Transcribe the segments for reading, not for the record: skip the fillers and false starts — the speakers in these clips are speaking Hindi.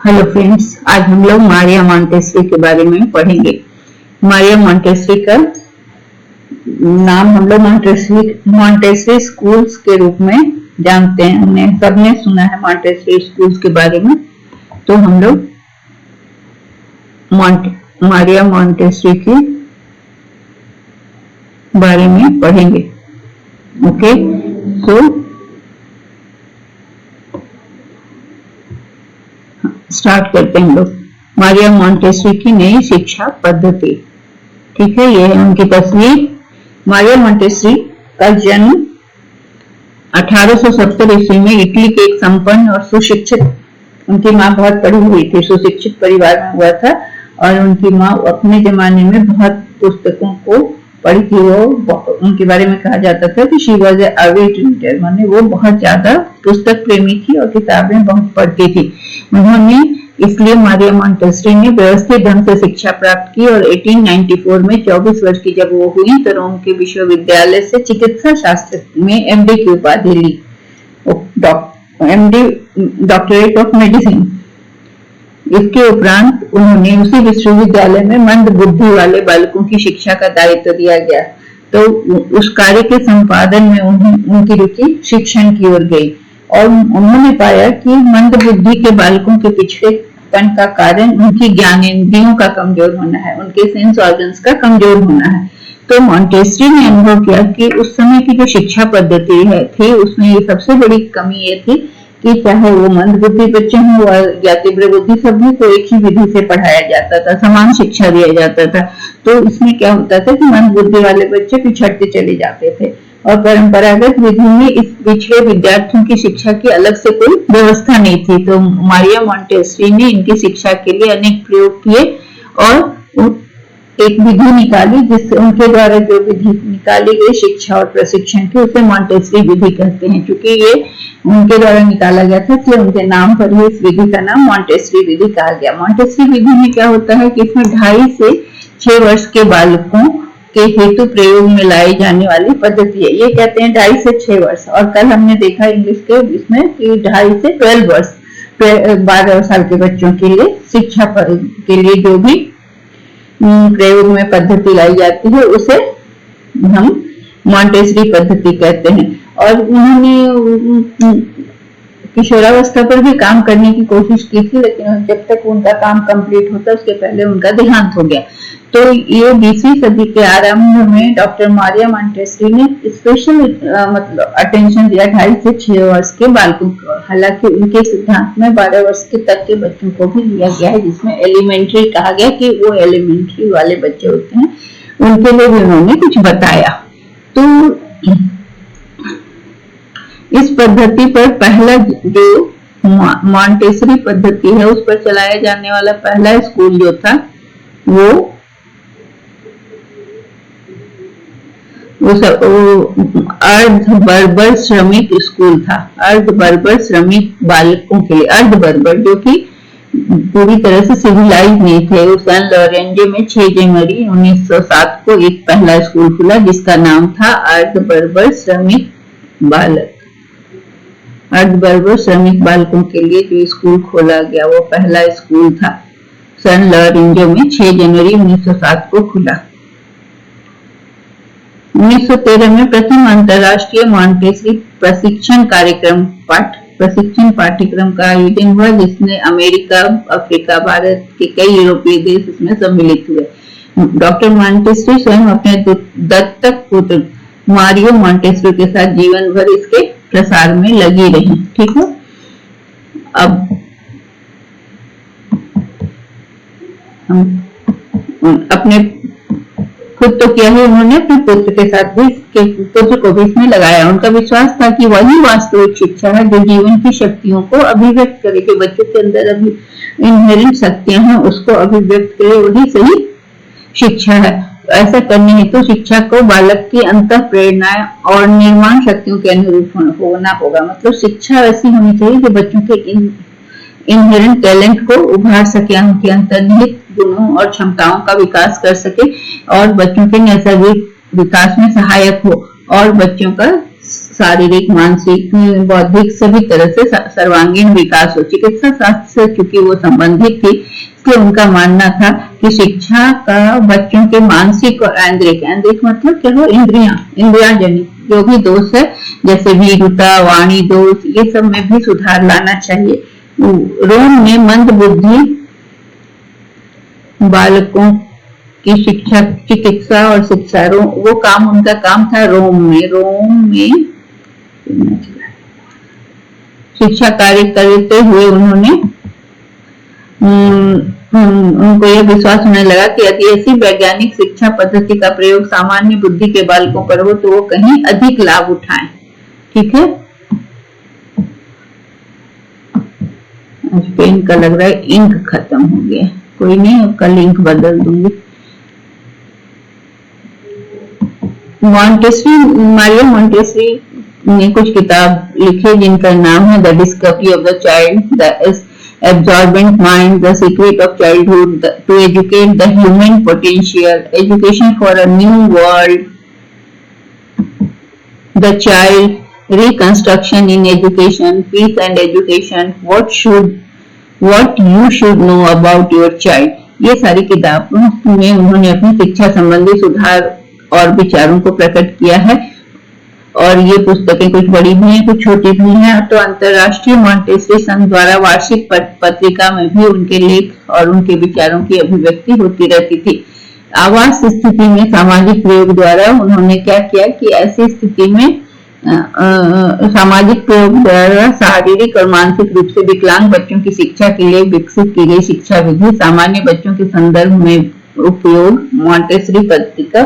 हेलो फ्रेंड्स, आज हम लोग मारिया मॉन्टेसरी के बारे में पढ़ेंगे। मारिया मॉन्टेसरी का नाम हम लोग मॉन्टेसरी स्कूल्स के रूप में जानते हैं। हमने सबने सुना है मॉन्टेसरी स्कूल्स के बारे में। तो हम लोग मारिया मॉन्टेसरी के बारे में पढ़ेंगे। ओके, सो स्टार्ट करते हैं हम लोग। मारिया मॉन्टेसरी की नई शिक्षा पद्धति। ठीक है, ये है उनकी तस्वीर। मारिया मॉन्टेसरी का जन्म 1870 ईस्वी में इटली के एक संपन्न और सुशिक्षित, उनकी माँ बहुत पढ़ी हुई थी, सुशिक्षित परिवार में हुआ था। और उनकी माँ अपने जमाने में बहुत पुस्तकों को पढ़ी थी। वो उनके बारे में कहा जाता था कि she was a avid reader, माने वो बहुत ज्यादा पुस्तक प्रेमी थी और किताबें बहुत पढ़ती थी। उन्होंने इसलिए मारिया मॉन्टेसरी ने व्यवस्थित ढंग से शिक्षा प्राप्त की और 1894 में 24 वर्ष की जब वो हुई तो रोम के विश्वविद्यालय से चिकित्सा शास्त्र में एमडी की उपाधि ली, एमडी डॉक्टरेट ऑफ मेडिसिन। इसके उपरांत उन्होंने उसी विश्वविद्यालय में मंद बुद्धि वाले बालकों की शिक्षा का दायित्व दिया गया। तो उस कार्य के संपादन में उनकी रुचि शिक्षण की ओर गई और उन्होंने पाया कि मंद बुद्धि के बालकों के पिछड़ेपन का कारण उनकी ज्ञानेंद्रियों का कमजोर होना है, उनके सेंस ऑर्गन्स का कमजोर होना है। तो मॉन्टेसरी ने अनुभव किया कि उस समय की जो शिक्षा पद्धति थी उसमें ये सबसे बड़ी कमी ये थी कि चाहे वो मंद बुद्धि बच्चे हों या तीव्र बुद्धि, सभी को एक ही विधि से पढ़ाया जाता था, समान शिक्षा दिया जाता था। तो इसमें क्या होता था कि मंद बुद्धि वाले बच्चे पिछड़ते चले जाते थे और परंपरागत विधि में इस पिछड़े विद्यार्थियों की शिक्षा की अलग से कोई व्यवस्था नहीं थी। तो मारिया मॉन्टेसरी ने इनकी शिक्षा के लिए अनेक प्रयोग किए और एक विधि निकाली, जिससे उनके द्वारा जो विधि निकाली गई शिक्षा और प्रशिक्षण की, उसे मॉन्टेसरी विधि कहते हैं। क्योंकि ये उनके द्वारा निकाला गया था, इसलिए उनके नाम पर ही इस विधि का नाम मॉन्टेसरी विधि कहा गया। मॉन्टेसरी विधि में क्या होता है कि इसमें 2.5 से 6 वर्ष के बालकों के हेतु प्रयोग में लाई जाने वाली पद्धति है। ये कहते हैं 2.5 से 6 वर्ष। और कल हमने देखा इंग्लिश के इसमें कि 2.5 से 12 वर्ष, 12 साल के बच्चों के लिए शिक्षा के लिए जो भी प्रयोग में पद्धति लाई जाती है उसे हम मॉन्टेसरी पद्धति कहते हैं। और उन्होंने किशोरावस्था पर भी काम करने की कोशिश की थी, लेकिन जब तक उनका काम कंप्लीट होता उसके पहले उनका देहांत हो गया। तो ये 20वीं सदी के आरंभ में डॉक्टर मारिया मॉन्टेसरी ने स्पेशल मतलब अटेंशन दिया 2.5 से 6 वर्ष के बालकों को। हालांकि उनके सिद्धांत में 12 वर्ष के तक के बच्चों को भी लिया गया है, जिसमें एलिमेंट्री कहा गया कि वो एलिमेंट्री वाले बच्चे होते हैं, उनके लिए भी उन्होंने कुछ बताया। तो इस पद्धति पर पहला जो मॉन्टेसरी पद्धति है उस पर चलाया जाने वाला पहला स्कूल जो था वो अर्ध बर्बर श्रमिक स्कूल था। अर्ध बर्बर श्रमिक बालकों के लिए, अर्ध बर्बर जो कि पूरी तरह से सिविलाइज नहीं थे। सैन लॉरेंजे में 6 जनवरी 1907 को एक पहला स्कूल खुला जिसका नाम था अर्ध बर्बर श्रमिक बालक। अर्ध बर्बर श्रमिक बालकों के लिए जो स्कूल खोला गया वो पहला स्कूल था। सैन लॉरेंजे में 6 जनवरी 1907 को खुला। 1913 में प्रथम अंतरराष्ट्रीय मॉन्टेसरी प्रशिक्षण पाठ्यक्रम का आयोजन हुआ, जिसने अमेरिका, अफ्रीका, भारत के कई यूरोपीय देश इसमें सम्मिलित हुए। डॉक्टर मॉन्टेसरी स्वयं अपने दत्तक पुत्र मारियो मॉन्टेसरी के साथ जीवन भर इसके प्रसार में लगी रही। ठीक है, अब हम अपने खुद तो किया ही, उन्होंने अपने पुत्र के साथ भी पुत्र को भी इसमें लगाया। उनका विश्वास था कि वही वास्तविक शिक्षा है जो जीवन की शक्तियों को अभिव्यक्त करे, कि बच्चों के अंदर अभी इनहेरेंट शक्तियां हैं उसको अभिव्यक्त करे, वही सही शिक्षा है। ऐसा करने हेतु शिक्षा को बालक की अंतः प्रेरणाएं और निर्माण शक्तियों के अनुरूप होना होगा। मतलब शिक्षा ऐसी होनी चाहिए जो बच्चों के इनहेरेंट टैलेंट को उभार सके, उनके अंतर्निहित गुणों और क्षमताओं का विकास कर सके और बच्चों के नैसर्गिक विकास में सहायक हो और बच्चों का शारीरिक, मानसिक, बौद्धिक सभी तरह से सर्वांगीण विकास हो। चिकित्सा शास्त्र से क्योंकि वो संबंधित थी, इसलिए उनका मानना था कि शिक्षा का बच्चों के मानसिक और आंतरिक मतलब क्या हो, इंद्रिया जनित जो भी दोष है, जैसे भीरुता, वाणी दोष, ये सब में भी सुधार लाना चाहिए। रोम में मंद बुद्धि बालकों की शिक्षा, चिकित्सा और शिक्षा, वो काम उनका काम था। रोम में शिक्षा कार्य करते हुए उन्होंने उनको यह विश्वास होने लगा कि यदि ऐसी वैज्ञानिक शिक्षा पद्धति का प्रयोग सामान्य बुद्धि के बालकों पर हो तो वो कहीं अधिक लाभ उठाएं। ठीक है, आज पेन का लग रहा है इंक खत्म हो गया, कोई नहीं, अब कल इंक बदल दूंगी। मारिया मॉन्टेसरी ने कुछ किताब लिखे जिनका नाम है the discovery of the child, the absorbent mind, the secret of childhood, to educate the human potential, education for a new world, the child, reconstruction in education, peace and education, what you should know about your child। ये सारी किताबों में उन्होंने अपनी शिक्षा संबंधी सुधार और विचारों को प्रकट किया है, और ये पुस्तकें कुछ बड़ी भी हैं, कुछ छोटी भी हैं। तो अंतरराष्ट्रीय मॉन्टेसरी संघ द्वारा वार्षिक पत्रिका में भी उनके लेख और उनके विचारों की अभिव्यक्ति होती रहती थी। आवास स्थिति में सामाजिक प्रयोग द्वारा उन्होंने क्या किया कि ऐसी स्थिति में सामाजिक प्रयोग द्वारा शारीरिक और मानसिक रूप से विकलांग बच्चों की शिक्षा के लिए विकसित की गई शिक्षा विधि सामान्य बच्चों के संदर्भ में उपयोग मॉन्टेसरी पद्धति का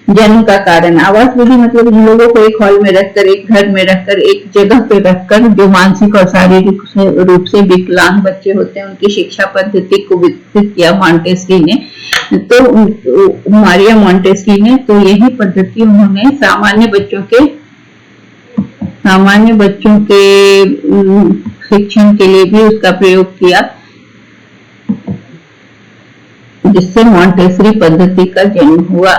जन्म का कारण। आवास विधि मतलब इन लोगों को एक हॉल में रखकर, एक घर में रखकर, एक जगह पे रखकर जो मानसिक और शारीरिक रूप से विकलांग बच्चे होते हैं उनकी शिक्षा पद्धति को विकसित किया मॉन्टेसरी ने। तो मारिया मॉन्टेसरी ने तो यही पद्धति उन्होंने सामान्य बच्चों के शिक्षण के लिए भी उसका प्रयोग किया, जिससे मॉन्टेसरी पद्धति का जन्म हुआ।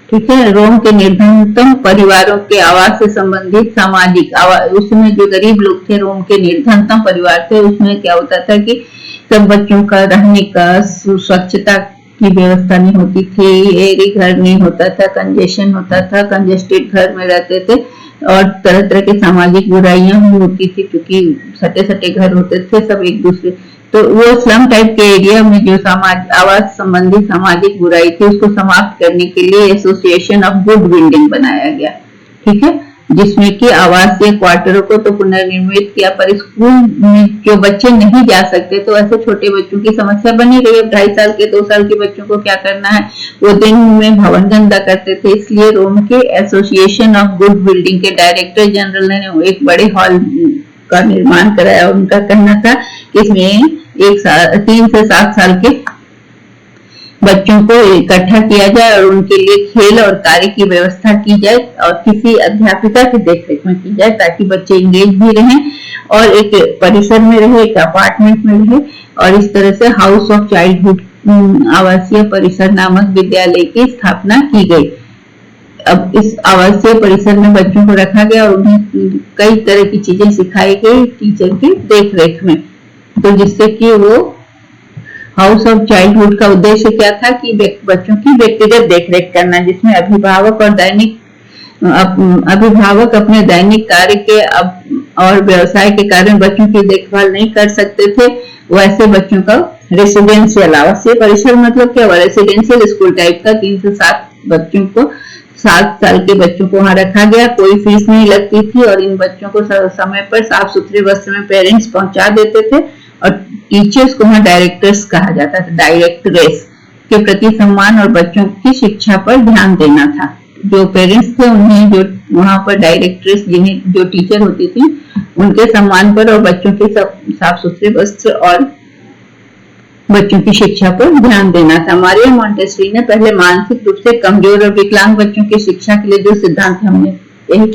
ठीक है, रोम के निर्धनतम परिवारों के आवास से संबंधित सामाजिक उसमें जो गरीब लोग थे, रोम के निर्धनतम परिवार थे, उसमें क्या होता था कि सब बच्चों का रहने का, स्वच्छता की व्यवस्था नहीं होती थी, एरी घर नहीं होता था, कंजेशन होता था, कंजेस्टेड घर में रहते थे, और तरह तरह की सामाजिक बुराइयां भी होती थी क्योंकि सटे सटे घर होते थे सब एक दूसरे। तो वो स्लम टाइप के एरिया में जो आवास संबंधी सामाजिक बुराई थी उसको समाप्त करने के लिए एसोसिएशन ऑफ गुड बिल्डिंग बनाया गया। ठीक है, जिसमें कि आवासीय क्वार्टरों को तो पुनर्निर्मित किया, पर स्कूल में जो बच्चे नहीं जा सकते तो ऐसे छोटे बच्चों की समस्या बनी रही। अब 2.5 साल के 2 साल के बच्चों को क्या करना है, वो दिन में भवन गंदा करते थे। इसलिए रोम के एसोसिएशन ऑफ गुड बिल्डिंग के डायरेक्टर जनरल ने एक बड़े हॉल का निर्माण कराया। उनका कहना था कि इसमें 3 से 7 साल के बच्चों को इकट्ठा किया जाए और उनके लिए खेल और कार्य की व्यवस्था की जाए और किसी अध्यापिका की देखरेख में की जाए ताकि बच्चे इंगेज भी रहें और एक परिसर में रहे, एक अपार्टमेंट में रहे। और इस तरह से हाउस ऑफ चाइल्डहुड आवासीय परिसर नामक विद्यालय की स्थापना की गई। अब इस आवासीय परिसर में बच्चों को रखा गया और उन्हें कई तरह की चीजें सिखाई गई टीचर की देखरेख में। तो जिससे कि वो हाउस ऑफ चाइल्डहुड का उद्देश्य क्या था कि बच्चों की व्यक्तिगत देखरेख करना, जिसमें अभिभावक अपने दैनिक कार्य के और व्यवसाय के कारण बच्चों की देखभाल नहीं कर सकते थे। वैसे बच्चों का रेसिडेंशियल आवासीय परिसर मतलब क्या हुआ, रेसिडेंशियल स्कूल टाइप का 3 से 7 बच्चों को 7 साल के बच्चों को वहां रखा गया। कोई फीस नहीं लगती थी और इन बच्चों को समय पर साफ सुथरे वस्त्र में पेरेंट्स पहुंचा देते थे और टीचर्स को वहां डायरेक्टर्स कहा जाता था, डायरेक्टरेस के प्रति सम्मान और बच्चों की शिक्षा पर ध्यान देना था। जो पेरेंट्स थे उन्हें जो वहां पर डायरेक्टरेस जिन्हें जो टीचर होती थी उनके सम्मान पर और बच्चों के साफ सुथरे वस्त्र और बच्चों की शिक्षा पर ध्यान देना था। मारिया मॉन्टेसरी ने पहले मानसिक रूप से कमजोर और विकलांग बच्चों की शिक्षा के लिए जो सिद्धांत हमने यही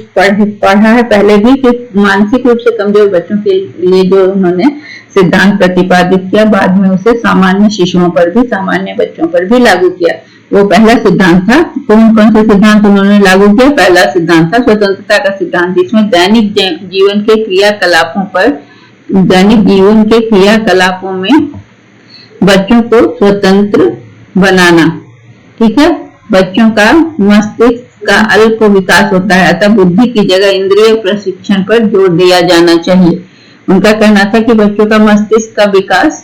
पढ़ा है पहले भी कि मानसिक रूप से कमजोर बच्चों के लिए जो उन्होंने सिद्धांत प्रतिपादित किया, बाद में उसे सामान्य शिशुओं पर भी, सामान्य बच्चों पर भी लागू किया। वो पहला सिद्धांत था। कौन कौन से सिद्धांत उन्होंने लागू किया? पहला सिद्धांत था स्वतंत्रता का सिद्धांत, जिसमें दैनिक जीवन के क्रियाकलापों में बच्चों को स्वतंत्र बनाना। ठीक है, बच्चों का मस्तिष्क का अल्प विकास होता है, अतः बुद्धि की जगह इंद्रिय प्रशिक्षण पर जोर दिया जाना चाहिए। उनका कहना था कि बच्चों का मस्तिष्क का विकास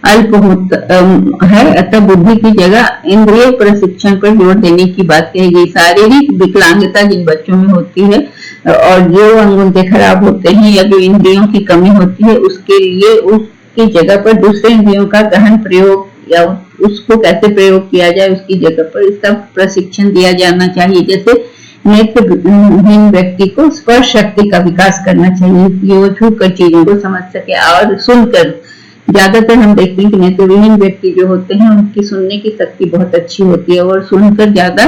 अल्प होता है, अतः बुद्धि की जगह इंद्रिय प्रशिक्षण पर जोर देने की बात कही गई। शारीरिक विकलांगता जिन बच्चों में होती है और जो अंग उनके खराब होते हैं या जो इंद्रियों की कमी होती है, उसके लिए उसकी जगह पर दूसरे इंद्रियों का गहन प्रयोग या उसको कैसे प्रयोग किया जाए उसकी जगह पर इसका प्रशिक्षण दिया जाना चाहिए। जैसे नेत्रहीन व्यक्ति को स्पर्श शक्ति का विकास करना चाहिए कि वो छू कर चीजों को समझ सके और सुनकर। ज्यादातर हम देखते हैं कि नेत्रहीन व्यक्ति जो होते हैं उनकी सुनने की शक्ति बहुत अच्छी होती है और सुनकर ज्यादा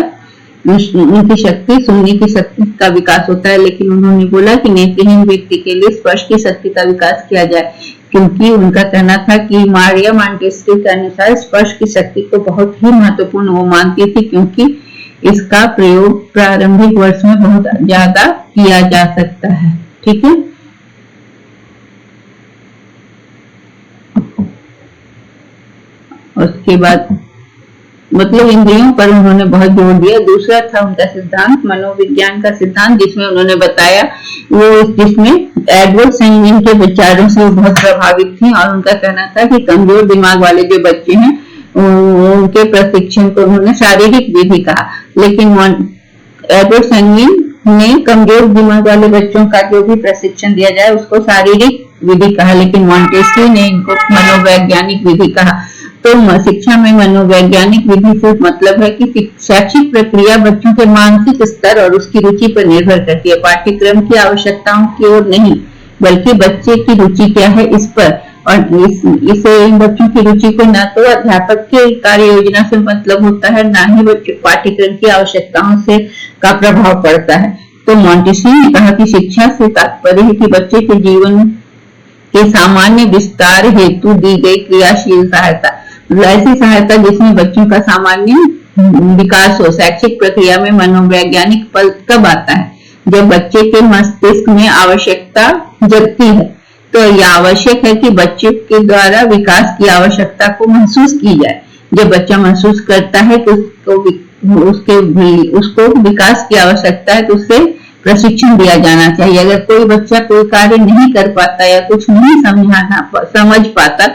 उनकी सुनने की शक्ति का विकास होता है। लेकिन उन्होंने बोला कि नेत्रहीन व्यक्ति के लिए स्पर्श की शक्ति का विकास किया जाए, क्योंकि उनका कहना था कि मारिया मॉन्टेस्क्यू के अनुसार स्पर्श की शक्ति को बहुत ही महत्वपूर्ण वो मानती थी, क्योंकि इसका प्रयोग प्रारंभिक वर्ष में बहुत ज्यादा किया जा सकता है। ठीक है, उसके बाद मतलब इंद्रियों पर उन्होंने बहुत जोर दिया। दूसरा था उनका सिद्धांत मनोविज्ञान का सिद्धांत, जिसमें उन्होंने बताया जिसमें एडवर्ड सैंडविच के विचारों से वो बहुत प्रभावित थी और उनका कहना था कि कमजोर दिमाग वाले जो बच्चे हैं उनके प्रशिक्षण को उन्होंने शारीरिक विधि कहा, लेकिन एडवर्ड सैंडविच ने कमजोर दिमाग वाले बच्चों का जो भी प्रशिक्षण दिया जाए उसको शारीरिक विधि कहा, लेकिन मॉन्टेस्क्यू ने इनको मनोवैज्ञानिक विधि कहा। तो शिक्षा में मनोवैज्ञानिक विधि से मतलब है कि शैक्षिक प्रक्रिया बच्चों के मानसिक स्तर और उसकी रुचि पर निर्भर करती है, पाठ्यक्रम की आवश्यकताओं की ओर नहीं, बल्कि बच्चे की रुचि क्या है इस पर। और इसे बच्चों की रुचि को न तो अध्यापक के कार्य योजना से मतलब होता है, ना ही बच्चों पाठ्यक्रम की आवश्यकताओं से का प्रभाव पड़ता है। तो मॉन्टेस्क्यू ने कहा कि शिक्षा से तात्पर्य है कि बच्चे के जीवन के सामान्य विस्तार हेतु दी गई क्रियाशील सहायता, ऐसी सहायता जिसमें बच्चों का सामान्य विकास हो। शैक्षिक प्रक्रिया में मनोवैज्ञानिक पल कब आता है? जब बच्चे के मस्तिष्क में आवश्यकता जगती है। तो यह आवश्यक है कि बच्चे के द्वारा विकास की आवश्यकता को महसूस की जाए। जब बच्चा महसूस करता है कि उसको विकास की आवश्यकता है तो उसे प्रशिक्षण दिया जाना चाहिए। अगर कोई बच्चा कोई कार्य नहीं कर पाता या कुछ नहीं समझ पाता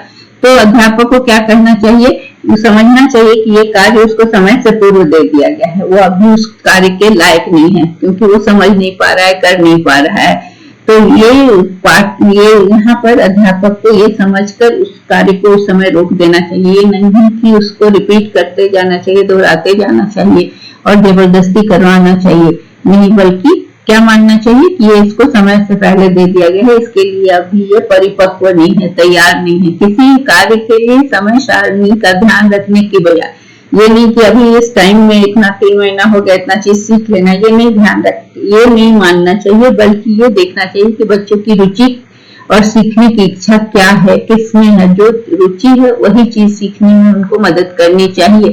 तो अध्यापक को क्या करना चाहिए? समझना चाहिए कि ये कार्य उसको समय से पूर्व दे दिया गया है, वो अभी उस कार्य के लायक नहीं है क्योंकि वो समझ नहीं पा रहा है, कर नहीं पा रहा है। तो ये यहाँ पर अध्यापक को ये समझकर उस कार्य को उस समय रोक देना चाहिए। ये नहीं कि उसको रिपीट करते जाना चाहिए, दोहराते जाना चाहिए और जबरदस्ती करवाना चाहिए, नहीं, बल्कि क्या मानना चाहिए कि ये इसको समय से पहले दे दिया गया है, इसके लिए अभी ये परिपक्व नहीं है, तैयार नहीं है। किसी कार्य के लिए समय सारणी का ध्यान रखने की बजाय ये नहीं कि अभी इस टाइम में इतना 3 महीना हो गया इतना चीज सीख लेना, ये नहीं मानना चाहिए, बल्कि ये देखना चाहिए कि बच्चों की रुचि और सीखने की इच्छा क्या है, किसमें है। जो रुचि है वही चीज सीखने में उनको मदद करनी चाहिए।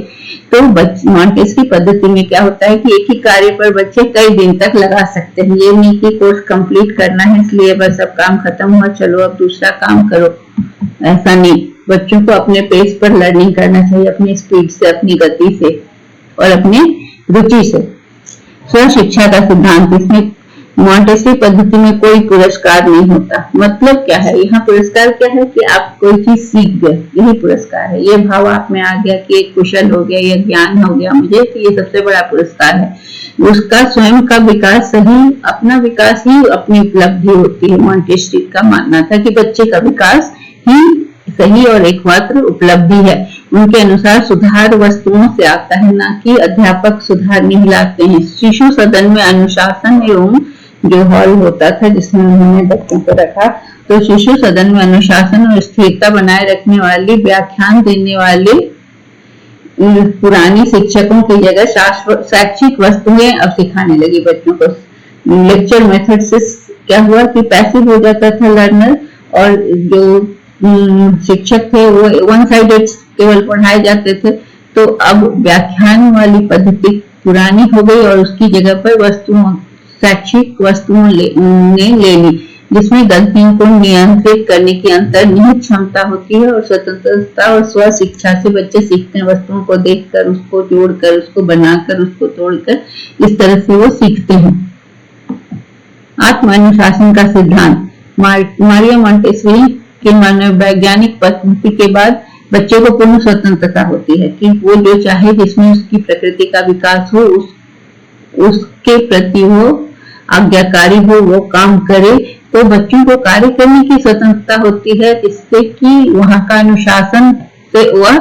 तो मॉन्टेस्क्यू पद्धति में क्या होता है कि एक ही कार्य पर बच्चे कई दिन तक लगा सकते हैं। ये नहीं कि कोर्स कंप्लीट करना है इसलिए बस अब काम खत्म हुआ चलो अब दूसरा काम करो, ऐसा नहीं। बच्चों को अपने पेस पर लर्निंग करना चाहिए, अपनी स्पीड से, अपनी गति से और अपनी रुचि से। स्व शिक्षा का सिद्धांत, इसमें मॉन्टेस्क्यू पद्धति में कोई पुरस्कार नहीं होता। मतलब क्या है? यहाँ पुरस्कार क्या है कि आप कोई चीज सीख गए, यही पुरस्कार है। ये भाव आप में आ गया कि एक कुशल हो गया, ये ज्ञान हो गया मुझे, तो ये सबसे बड़ा पुरस्कार है। उसका स्वयं का विकास अपना विकास ही अपनी उपलब्धि होती है। मॉन्टेस्क्यू का मानना था कि बच्चे का विकास ही सही और एकमात्र उपलब्धि है। उनके अनुसार सुधार वस्तुओं से आता है, ना कि अध्यापक सुधार नहीं लाते हैं। शिशु सदन में अनुशासन एवं जो हॉल होता था जिसमें उन्होंने बच्चों को रखा, तो शिशु सदन में अनुशासन और स्थिरता बनाए रखने वाली, व्याख्यान देने वाले पुरानी शिक्षकों की जगह शैक्षिक वस्तुएं अब सिखाने लगी बच्चों को। लेक्चर मेथड से क्या हुआ कि पैसिव हो जाता था लर्नर, और जो शिक्षक थे वो वन साइडेड केवल पढ़ाए जाते थे। तो अब व्याख्यान वाली पद्धति पुरानी हो गई और उसकी जगह पर वस्तुओं शैक्षिक वस्तुओं ने ले ली, जिसमें गलतियों को नियंत्रित करने की अंतर्निहित क्षमता होती है और स्वतंत्रता और स्व शिक्षा से बच्चे सीखते हैं। वस्तुओं को देखकर, उसको जोड़कर, उसको बनाकर, उसको तोड़कर, इस तरह से वो सीखते हैं। आत्म अनुशासन का सिद्धांत मारिया मॉन्टेसरी के मनोवैज्ञानिक पद्धति के बाद बच्चे को पूर्ण स्वतंत्रता होती है कि वो जो चाहे, जिसमें उसकी प्रकृति का विकास हो, उसके प्रति वो आज्ञाकारी हो, वो काम करे। तो बच्चों को कार्य करने की स्वतंत्रता होती है, जिससे कि वहां का अनुशासन से वह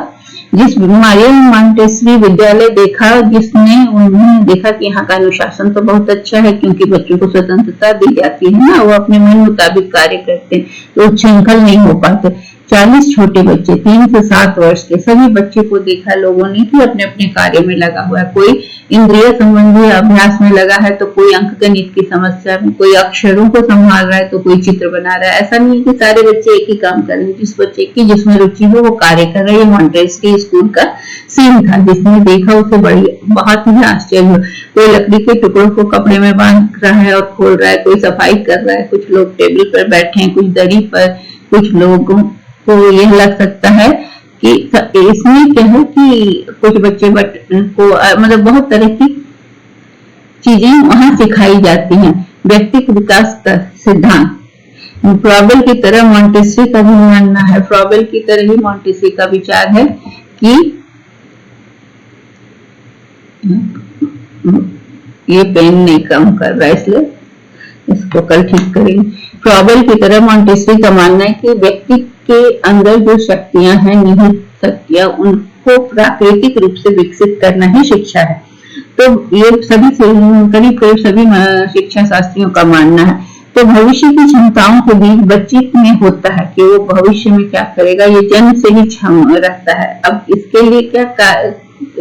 जिस मारिया मॉन्टेसरी विद्यालय देखा, जिसने उन्होंने देखा कि यहाँ का अनुशासन तो बहुत अच्छा है, क्योंकि बच्चों को स्वतंत्रता दी जाती है ना, वो अपने मन मुताबिक कार्य करते हैं, तो उच्छृंखल नहीं हो पाते। 40 छोटे बच्चे 3 से 7 वर्ष के सभी बच्चे को देखा लोगों ने कि अपने अपने कार्य में लगा हुआ है। कोई इंद्रिय संबंधी अभ्यास में लगा है, तो कोई अंक गणित की समस्या में, कोई अक्षरों को संभाल रहा है, तो कोई चित्र बना रहा है। ऐसा नहीं है कि सारे बच्चे एक ही काम कर रहे हैं, जिस बच्चे की जिसमें रुचि हो वो कार्य कर रहा है। ये मॉन्टेसरी स्कूल का सीन था, जिसने देखा उसे बहुत ही आश्चर्य हुआ। कोई लकड़ी के टुकड़ों को कपड़े में बांध रहा है और खोल रहा है, कोई सफाई कर रहा है, कुछ लोग टेबल पर बैठे हैं, कुछ दरी पर, कुछ लोगों को यह लग सकता है कि इसमें क्या है कि कुछ बच्चे को मतलब बहुत तरह की चीजें वहां सिखाई जाती हैं। व्यक्तिगत विकास का सिद्धांत फ्रॉबेल की तरह मॉन्टेसरी का भी मानना है, फ्रॉबेल की तरह ही मॉन्टेसरी का विचार है कि ये पेन नहीं काम कर रहा है, इसलिए इसको कल ठीक करेंगे। फ्रॉबेल की तरह मॉन्टेसरी का मानना है कि व्यक्ति के अंदर जो शक्तियां हैं, निहित शक्तियां, उनको प्राकृतिक रूप से विकसित करना ही शिक्षा है। तो ये सभी करीब सभी शिक्षा शास्त्रियों का मानना है। तो भविष्य की क्षमताओं के बीच बच्चे में होता है कि वो भविष्य में क्या करेगा, ये जन्म से ही क्षम रहता है। अब इसके लिए क्या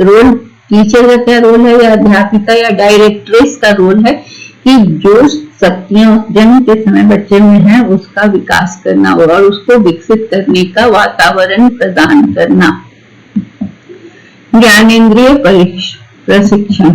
रोल, टीचर का क्या रोल है, या अध्यापिका या डायरेक्ट्रेस का रोल है कि जो शक्तियां जन्म के समय बच्चे में है उसका विकास करना और उसको विकसित करने का वातावरण प्रदान करना। ज्ञानेंद्रिय प्रशिक्षण,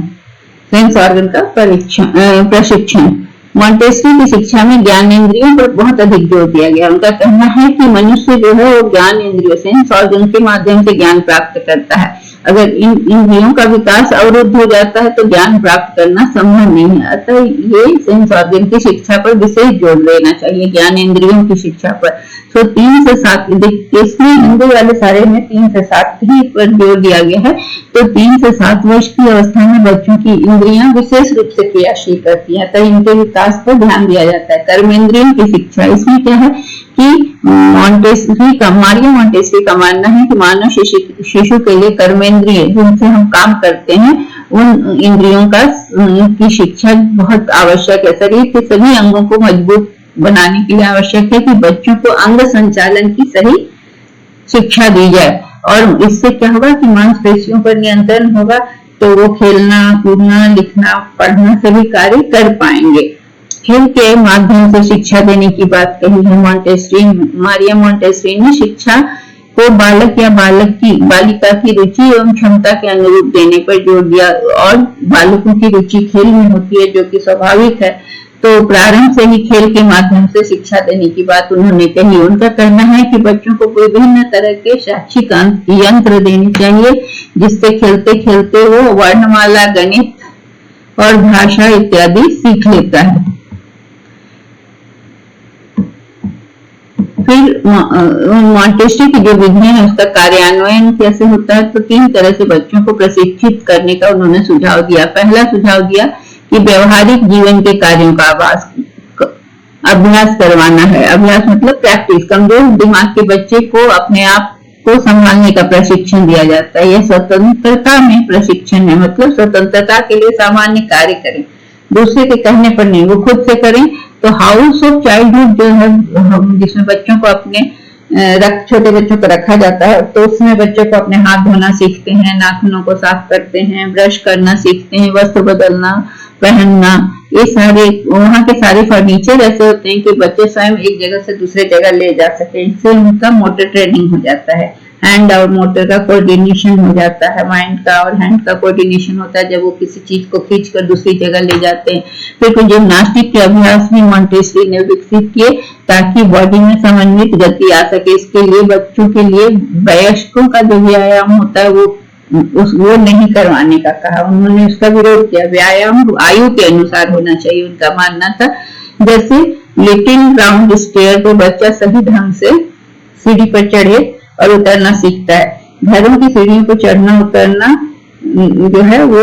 सेंस ऑर्गन का प्रशिक्षण। मॉन्टेसरी की शिक्षा में ज्ञानेंद्रियों पर बहुत अधिक जोर दिया गया। उनका कहना है कि मनुष्य जो है वो ज्ञान इंद्रियों, सेंस ऑर्गन के माध्यम से ज्ञान प्राप्त करता है। अगर इन इंद्रियों का विकास अवरुद्ध हो जाता है तो ज्ञान प्राप्त करना संभव नहीं है। अतः ये सेंस ऑर्गन की शिक्षा पर विशेष जोर देना चाहिए, ज्ञान इंद्रियों की शिक्षा पर। तो 3 से 7 इसमें हिंदी वाले सारे में 3 से 7 ही पर जोर दिया गया है। तो 3 से 7 वर्ष की अवस्था में बच्चों की इंद्रियां विशेष रूप से क्रियाशील करती हैं, तो इनके विकास पर ध्यान दिया जाता है। कर्मेंद्रियों की शिक्षा, इसमें क्या है कि मारिया मॉन्टेसरी का मानना है कि मानव शिशु के लिए कर्मेंद्रिय, जिनसे हम काम करते हैं, उन इंद्रियों की शिक्षा बहुत आवश्यक है। शरीर के सभी अंगों को मजबूत बनाने के लिए आवश्यक है कि बच्चों को अंग संचालन की सही शिक्षा दी जाए, और इससे क्या होगा कि मांसपेशियों पर नियंत्रण होगा, तो वो खेलना, कूदना, लिखना, पढ़ना सभी कार्य कर पाएंगे। खेल के माध्यम से शिक्षा देने की बात कही है मारिया मॉन्टेसरी ने। शिक्षा को बालक या बालिका की रुचि एवं क्षमता के अनुरूप देने पर जोर दिया, और बालकों की रुचि खेल में होती है, जो कि स्वाभाविक है। तो प्रारंभ से ही खेल के माध्यम से शिक्षा देने की बात उन्होंने कही। उनका कहना है कि बच्चों को विभिन्न तरह के शैक्षिक यंत्र देने चाहिए, जिससे खेलते खेलते वो वर्णमाला, गणित और भाषा इत्यादि सीख लेता है। फिर मॉन्टेसरी की जो विधि है उसका कार्यान्वयन कैसे होता है, तो 3 तरह से बच्चों को प्रशिक्षित करने का उन्होंने सुझाव दिया। पहला सुझाव दिया कि व्यवहारिक जीवन के कार्यों का अभ्यास करवाना है। अभ्यास मतलब प्रैक्टिस। कमजोर दिमाग के बच्चे को अपने आप को संभालने का प्रशिक्षण दिया जाता है। यह स्वतंत्रता में प्रशिक्षण है, मतलब स्वतंत्रता के लिए सामान्य कार्य करें, दूसरे के कहने पर नहीं, वो खुद से करें। तो हाउस ऑफ चाइल्डहुड जो है, जिसमें बच्चों को अपने छोटे बच्चों को रखा जाता है, तो उसमें बच्चों को अपने हाथ धोना सीखते हैं, नाखूनों को साफ करते हैं, ब्रश करना सीखते हैं, वस्त्र बदलना, पहनना, ये सारे वहाँ के सारे फर्नीचर ऐसे होते हैं कि बच्चे स्वयं एक जगह से दूसरे जगह ले जा सके। इससे उनका मोटर ट्रेनिंग हो जाता है। हैंड और मोटर का कोऑर्डिनेशन हो जाता है, माइंड का और हैंड का कोऑर्डिनेशन होता है जब वो किसी चीज को खींचकर दूसरी जगह ले जाते हैं। फिर कुछ जिम्नास्टिक के अभ्यास भी मॉन्टेसरी ने विकसित किए ताकि बॉडी में समन्वित गति आ सके। इसके लिए बच्चों के लिए वयस्कों का जो व्यायाम होता है वो नहीं करवाने का कहा। उन्होंने उसका विरोध किया। व्यायाम आयु के अनुसार होना चाहिए, उनका मानना था। जैसे लिटिल राउंड स्टेयर पे बच्चा सही ढंग से सीढ़ी पर चढ़े और उतरना सीखता है। घरों की सीढ़ियों पर चढ़ना उतरना जो है वो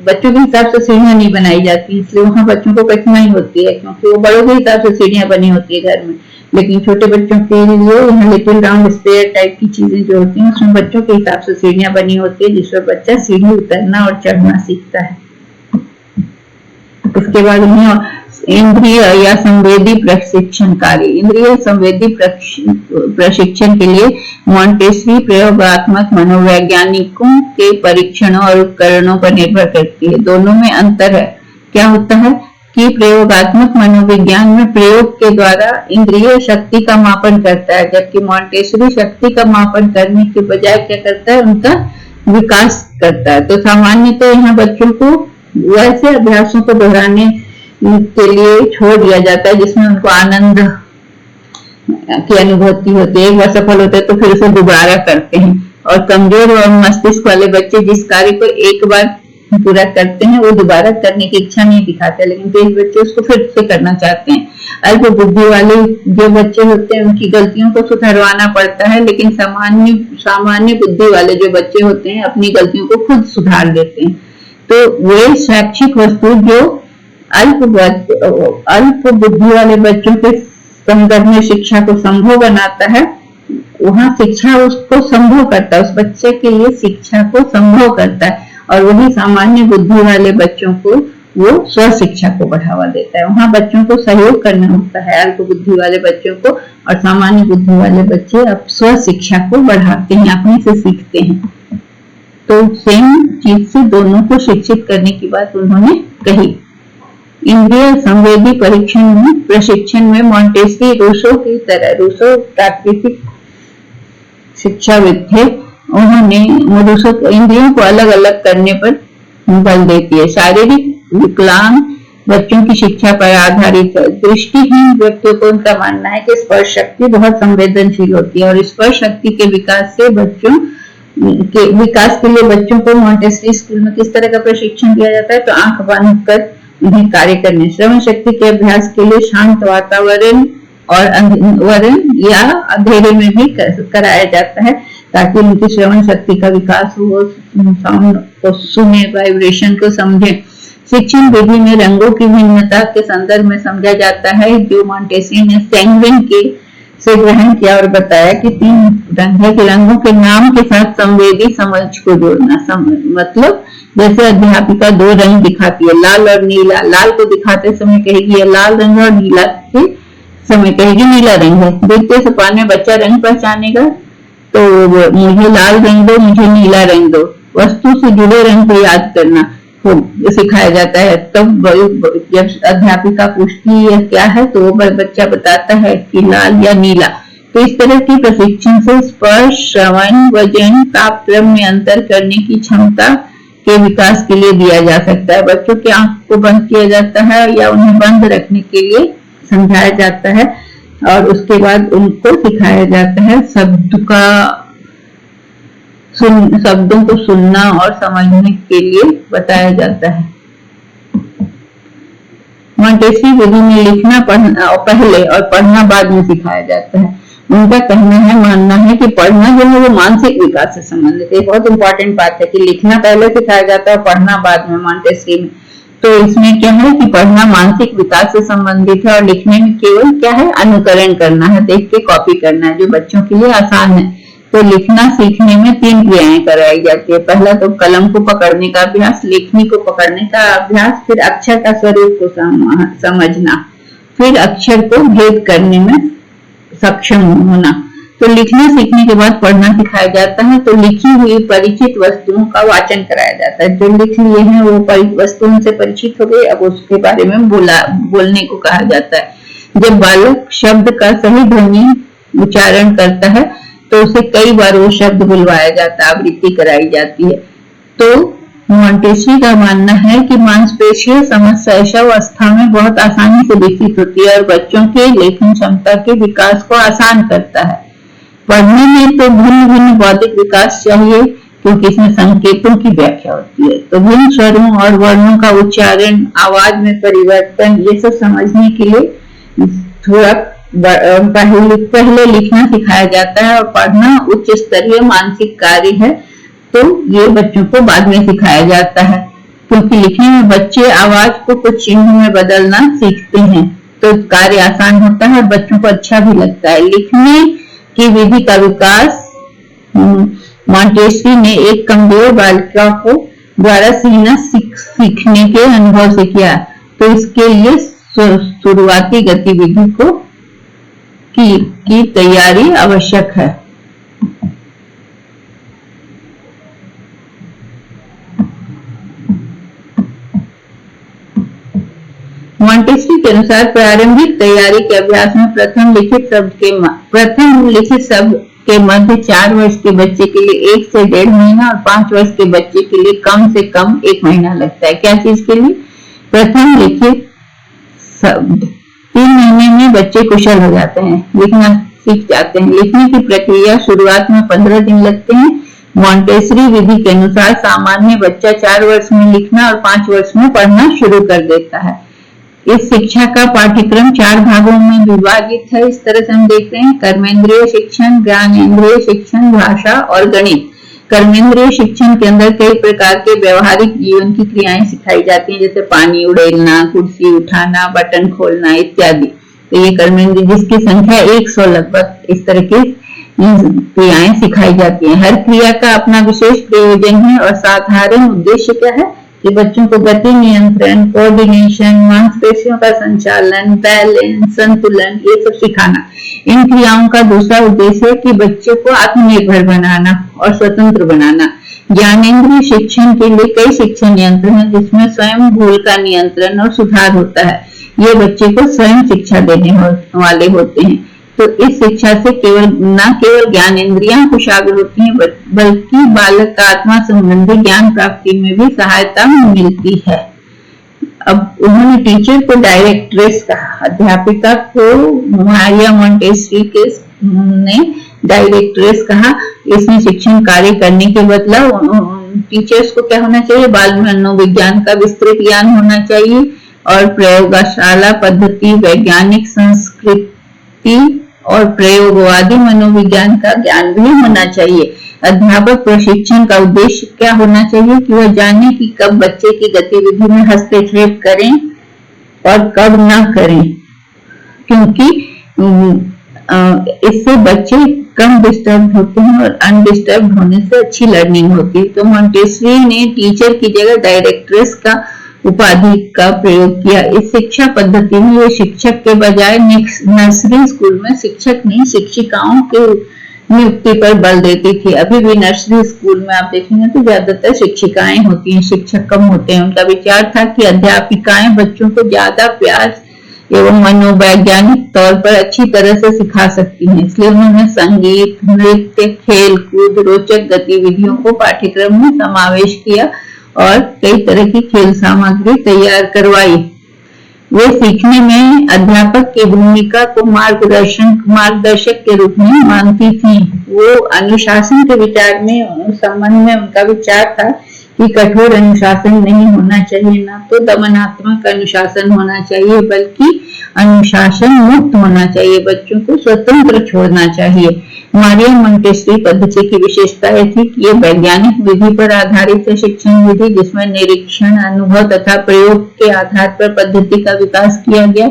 बच्चों के हिसाब से सीढ़ियां नहीं बनाई जाती, इसलिए वहां बच्चों को कठिनाई होती है, क्योंकि वो बड़ों के हिसाब से सीढ़ियां बनी होती है घर में। लेकिन छोटे बच्चों के लिए यहाँ लिटिल राउंड स्टेयर टाइप की चीजें जो होती हैं उसमें बच्चों के हिसाब से सीढ़ियां बनी होती है, जिसमें बच्चा सीढ़ी उतरना और चढ़ना सीखता है। इसके बाद उन्हें इंद्रिय या संवेदी प्रशिक्षण कार्य, इंद्रिय संवेदी प्रशिक्षण के लिए मॉन्टेसरी प्रयोगात्मक मनोवैज्ञानिकों के परीक्षणों और उपकरणों पर निर्भर करती है। दोनों में अंतर है। क्या होता है कि प्रयोगात्मक मनोविज्ञान में प्रयोग के द्वारा इंद्रिय शक्ति का मापन करता है, जबकि मॉन्टेसरी शक्ति का मापन करने के बजाय क्या करता है, उनका विकास करता है। तो सामान्यतः यहाँ बच्चों को वैसे अभ्यासों को दोहराने के लिए छोड़ दिया जाता है जिसमें उनको आनंद की अनुभूति होती है। एक बार सफल होते हैं तो फिर उसे दोबारा करते हैं। और कमजोर और मस्तिष्क वाले बच्चे जिस कार्य को एक बार पूरा करते हैं वो दोबारा करने की इच्छा नहीं दिखाते, लेकिन तेज बच्चे उसको फिर से करना चाहते हैं। अल्प बुद्धि वाले जो बच्चे होते हैं उनकी गलतियों को सुधारवाना पड़ता है, लेकिन सामान्य बुद्धि वाले जो बच्चे होते हैं अपनी गलतियों को खुद सुधार देते हैं। तो वे शैक्षिक वस्तु जो अल्प बुद्धि वाले बच्चों के संदर्भ में शिक्षा को संभव बनाता है, वहां शिक्षा उसको संभव करता है, उस बच्चे के लिए शिक्षा को संभव करता है। और वही सामान्य बुद्धि वाले बच्चों को वो स्व शिक्षा को बढ़ावा देता है। वहां बच्चों को सहयोग करना होता है, अल्प बुद्धि वाले बच्चों को, और सामान्य बुद्धि वाले बच्चे अब स्व शिक्षा को बढ़ाते हैं, अपने से सीखते हैं। तो सेम चीज से दोनों को शिक्षित करने की बात उन्होंने कही। इंद्रिय संवेदी प्रशिक्षण में मॉन्टेसरी रूसो की तरह, रूसो प्राकृतिक शिक्षाविद थे, उन्होंने इंद्रियों को अलग अलग करने पर बल देती है। शारीरिक विकलांग बच्चों की शिक्षा पर आधारित है। दृष्टिहीन व्यक्तियों को उनका मानना है कि स्पर्श शक्ति बहुत संवेदनशील होती है, और स्पर्श शक्ति के विकास के लिए बच्चों को मॉन्टेसरी स्कूल में किस तरह का प्रशिक्षण दिया जाता है, तो आंख बंद कर उन्हें कार्य करने, श्रवण शक्ति के अभ्यास के लिए शांत वातावरण और या अंधेरे में भी कराया जाता है, ताकि उनकी श्रवण शक्ति का विकास हो, साउंड को सुने, वाइब्रेशन को समझे। शिक्षण विधि में रंगों की भिन्नता के संदर्भ में समझा जाता है, जो मॉन्टेसरी ने सैंगविन से ग्रहण किया और बताया कि 3 रंग है कि रंगों के नाम के साथ संवेदी समझ को जोड़ना। मतलब जैसे अध्यापिका 2 रंग दिखाती है, लाल और नीला। लाल को दिखाते समय कहेगी ये लाल रंग है, और नीला के समय कहेगी नीला रंग है। देखते सपान में बच्चा रंग पहचानेगा, तो मुझे लाल रंग दो, मुझे नीला रंग दो। वस्तु से जुड़े रंग को याद करना सिखाया जाता है। तब जब अध्यापिका पूछती है क्या है, तो वो बच्चा बताता है कि लाल या नीला। तो इस तरह की प्रशिक्षण से स्पर्श, श्रवण, वजन, तापक्रम में अंतर करने की क्षमता के विकास के लिए दिया जा सकता है। बच्चों की आंख को बंद किया जाता है या उन्हें बंद रखने के लिए समझाया जाता है, और उसके बाद उनको सिखाया जाता है शब्दों को सुनना और समझने के लिए बताया जाता है। मॉन्टेसरी विधि में लिखना पढ़ना पहले और पढ़ना बाद में सिखाया जाता है। उनका मानना है कि पढ़ना जो है वो मानसिक विकास से संबंधित है। बहुत इंपॉर्टेंट बात है कि लिखना पहले सिखाया जाता है और पढ़ना बाद में मॉन्टेसरी में। तो इसमें क्या है कि पढ़ना मानसिक विकास से संबंधित है, और लिखने में केवल क्या है, अनुकरण करना है, देख के कॉपी करना है, जो बच्चों के लिए आसान है। तो लिखना सीखने में 3 क्रियाएं कराई जाती है। पहला तो कलम को पकड़ने का अभ्यास, लेखनी को पकड़ने का अभ्यास, फिर अक्षर का स्वरूप को समझना, फिर अक्षर को भेद करने में सक्षम होना। तो लिखना सीखने के बाद पढ़ना सिखाया जाता है। तो लिखी हुई परिचित वस्तुओं का वाचन कराया जाता है। जो लिख लिए हैं वो वस्तुओं से परिचित हो गए, अब उसके बारे में बोलने को कहा जाता है। जब बालक शब्द का सही ध्वनि उच्चारण करता है तो उसे कई बार वो शब्द बुलवाया जाता है, आवृत्ति कराई जाती है। तो मॉन्टेसरी का मानना है कि मांसपेशीय समस्या अवस्था में बहुत आसानी से विकसित होती है और बच्चों के लेखन क्षमता के विकास को आसान करता है। पढ़ने में तो भिन्न भिन्न बौद्धिक विकास चाहिए, क्योंकि इसमें संकेतों की व्याख्या होती है। तो भिन्न स्वरों और वर्णों का उच्चारण, आवाज में परिवर्तन, ये सब समझने के लिए थोड़ा पहले लिखना सिखाया जाता है, और पढ़ना उच्च स्तरीय मानसिक कार्य है, तो ये बच्चों को बाद में सिखाया जाता है। क्योंकि लिखने में बच्चे आवाज को कुछ चिन्ह में बदलना सीखते हैं, तो कार्य आसान होता है, बच्चों को अच्छा भी लगता है। लिखने की विधि का विकास मॉन्टेसरी ने एक कमजोर बालिका को द्वारा सीखने के अनुभव से किया, तो इसके लिए शुरुआती गतिविधि की तैयारी आवश्यक है। मॉन्टेसरी के अनुसार प्रारंभिक तैयारी के अभ्यास में प्रथम लिखित शब्द के मध्य 4 वर्ष के बच्चे के लिए 1 से 1.5 महीना और 5 वर्ष के बच्चे के लिए कम से कम 1 महीना लगता है। क्या चीज के लिए? प्रथम लिखित शब्द 3 महीने में बच्चे कुशल हो जाते हैं, लिखना सीख जाते हैं। लिखने की प्रक्रिया शुरुआत में 15 दिन लगते हैं। मॉन्टेसरी विधि के अनुसार सामान्य बच्चा 4 वर्ष में लिखना और 5 वर्ष में पढ़ना शुरू कर देता है। इस शिक्षा का पाठ्यक्रम 4 भागों में विभाजित है। इस तरह से हम देखते हैं: कर्मेंद्रिय शिक्षण, ज्ञानेंद्रिय शिक्षण, भाषा और गणित। कर्मेंद्रिय शिक्षण के अंदर कई प्रकार के व्यवहारिक जीवन की क्रियाएं सिखाई जाती हैं, जैसे पानी उड़ेलना, कुर्सी उठाना, बटन खोलना इत्यादि। तो ये कर्मेंद्रिय, जिसकी संख्या 100 लगभग, इस तरह की क्रियाएं सिखाई जाती हैं। हर क्रिया का अपना विशेष प्रयोजन है और साधारण उद्देश्य क्या है कि बच्चों को गति नियंत्रण, कोऑर्डिनेशन, मांसपेशियों का संचालन, बैलेंस, संतुलन, ये सब सिखाना। इन क्रियाओं का दूसरा उद्देश्य है कि बच्चे को आत्मनिर्भर बनाना और स्वतंत्र बनाना। ज्ञानेंद्रिय शिक्षण के लिए कई शिक्षण यंत्र हैं, जिसमें स्वयं भूल का नियंत्रण और सुधार होता है। ये बच्चे को स्वयं शिक्षा देने वाले होते हैं। तो इस शिक्षा से न केवल ज्ञानेंद्रियां कुशाग्र होती हैं, बल्कि बालक का आत्मा संबंधी ज्ञान प्राप्ति में भी सहायता मिलती है। अब उन्होंने टीचर को डायरेक्ट्रेस कहा, अध्यापिका को मारिया मॉन्टेसरी ने डायरेक्ट्रेस कहा। इसमें शिक्षण कार्य करने के बदला टीचर्स को क्या होना चाहिए? बाल मनोविज्ञान का विस्तृत ज्ञान होना चाहिए और प्रयोगशाला पद्धति, वैज्ञानिक संस्कृति और प्रयोगवादी मनोविज्ञान का ज्ञान भी होना चाहिए। अध्यापक प्रशिक्षण का उद्देश्य क्या होना चाहिए कि वह जाने कि कब बच्चे की गतिविधि में हस्तक्षेप करें और कब ना करें, क्योंकि इससे बच्चे कम डिस्टर्ब होते हैं और अनडिस्टर्ब होने से अच्छी लर्निंग होती है। तो मॉन्टेसरी ने टीचर की जगह डायरेक्ट्रेस का उपाधि का प्रयोग किया। इस शिक्षा पद्धति में ये शिक्षक के बजाय नर्सरी स्कूल में शिक्षक नहीं, शिक्षिकाओं के नियुक्ति पर बल देती थी। अभी भी नर्सरी स्कूल में आप देखेंगे तो ज्यादातर शिक्षिकाएं होती हैं, शिक्षक कम होते हैं। उनका विचार था कि अध्यापिकाएं बच्चों को ज्यादा प्यार एवं मनोवैज्ञानिक तौर पर अच्छी तरह से सिखा सकती हैं, इसलिए उन्होंने संगीत, नृत्य, खेल कूद, रोचक गतिविधियों को पाठ्यक्रम में समावेश किया और कई तरह की खेल सामग्री तैयार करवाई। वे सीखने में अध्यापक की भूमिका को मार्गदर्शक के रूप में मानती थी। वो अनुशासन के विचार में संबंध में उनका विचार था कि कठोर अनुशासन नहीं होना चाहिए, ना तो दमनात्मक अनुशासन होना चाहिए, बल्कि अनुशासन मुक्त होना चाहिए, बच्चों को स्वतंत्र छोड़ना चाहिए। मारिया मॉन्टेसरी पद्धति की विशेषता यह थी कि यह वैज्ञानिक विधि पर आधारित है शिक्षण विधि, जिसमें निरीक्षण, अनुभव तथा प्रयोग के आधार पर पद्धति का विकास किया गया।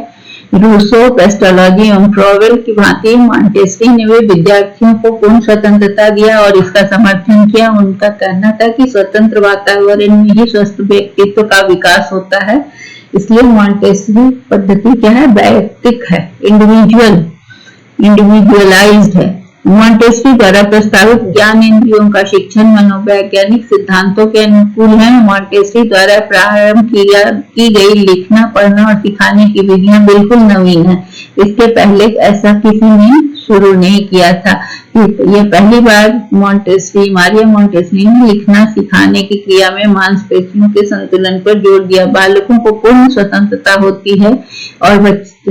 रूसो, पेस्टोलॉजी एवं ट्रोवेल की भांति मॉन्टेसरी ने वे विद्यार्थियों को पूर्ण स्वतंत्रता दिया और इसका समर्थन किया। उनका कहना था कि स्वतंत्र वातावरण में ही स्वस्थ व्यक्तित्व का विकास होता है, इसलिए मॉन्टेसरी पद्धति क्या है? वैयक्तिक है, इंडिविजुअलाइज्ड है। मॉन्टेसरी द्वारा प्रस्तावित ज्ञान इंद्रियों का शिक्षण मनोवैज्ञानिक सिद्धांतों के अनुकूल है। मॉन्टेसरी द्वारा प्रारंभ की गई लिखना, पढ़ना और सिखाने की विधियां बिल्कुल नवीन है। इसके पहले ऐसा किसी ने शुरू नहीं किया था। ये पहली बार मॉन्टेसरी, मारिया मॉन्टेसरी ने लिखना सिखाने की क्रिया में मांसपेशियों के संतुलन पर जोर दिया। बालकों को पूर्ण स्वतंत्रता होती है और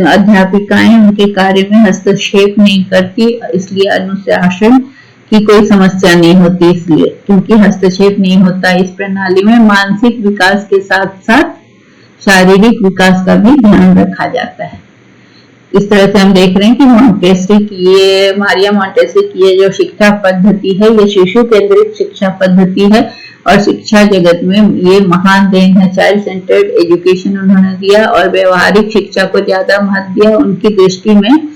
अध्यापिकाएं उनके कार्य में हस्तक्षेप नहीं करती, इसलिए अनुशासन की कोई समस्या नहीं होती। इसलिए क्योंकि हस्तक्षेप नहीं होता, इस प्रणाली में मानसिक विकास के साथ साथ शारीरिक विकास का भी ध्यान रखा जाता है। इस तरह से हम देख रहे हैं कि मॉन्टेसरी की ये मारिया मॉन्टेसरी की ये जो शिक्षा पद्धति है, ये शिशु केंद्रित शिक्षा पद्धति है और शिक्षा जगत में ये महान देन है। चाइल्ड सेंटर्ड एजुकेशन उन्होंने दिया और व्यवहारिक शिक्षा को ज्यादा महत्व दिया। उनकी दृष्टि में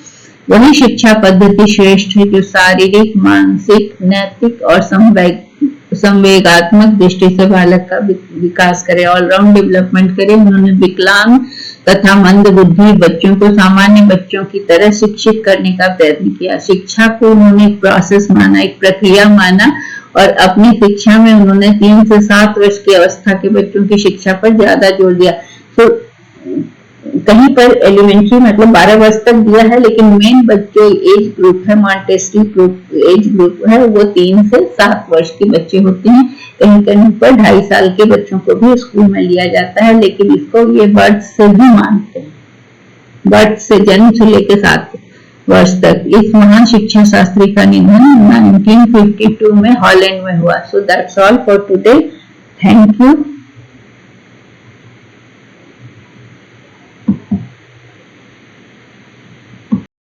वही शिक्षा पद्धति श्रेष्ठ है जो शारीरिक, मानसिक, नैतिक और संवेगात्मक दृष्टि से बालक का विकास करे, ऑलराउंड डेवलपमेंट करे। उन्होंने विकलांग तथा मंद बुद्धि बच्चों को सामान्य बच्चों की तरह शिक्षित करने का प्रयत्न किया। शिक्षा को उन्होंने एक प्रोसेस माना, एक प्रक्रिया माना और अपनी शिक्षा में उन्होंने 3 से 7 वर्ष की अवस्था के बच्चों की शिक्षा पर ज्यादा जोर दिया। तो कहीं पर एलिमेंट्री मतलब 12 वर्ष तक दिया है, लेकिन मेन बच्चे एज ग्रुप है, मॉन्टेसरी ग्रुप एज ग्रुप है, वो 3 से 7 वर्ष के बच्चे होते हैं। कहीं कहीं पर 2.5 साल के बच्चों को भी स्कूल में लिया जाता है, लेकिन इसको ये बर्थ से भी मानते हैं, बर्थ से, जन्म से लेकर 7 वर्ष तक। इस महान शिक्षा शास्त्री का निधन 1952 में हॉलैंड में हुआ। So that's all for today. Thank you.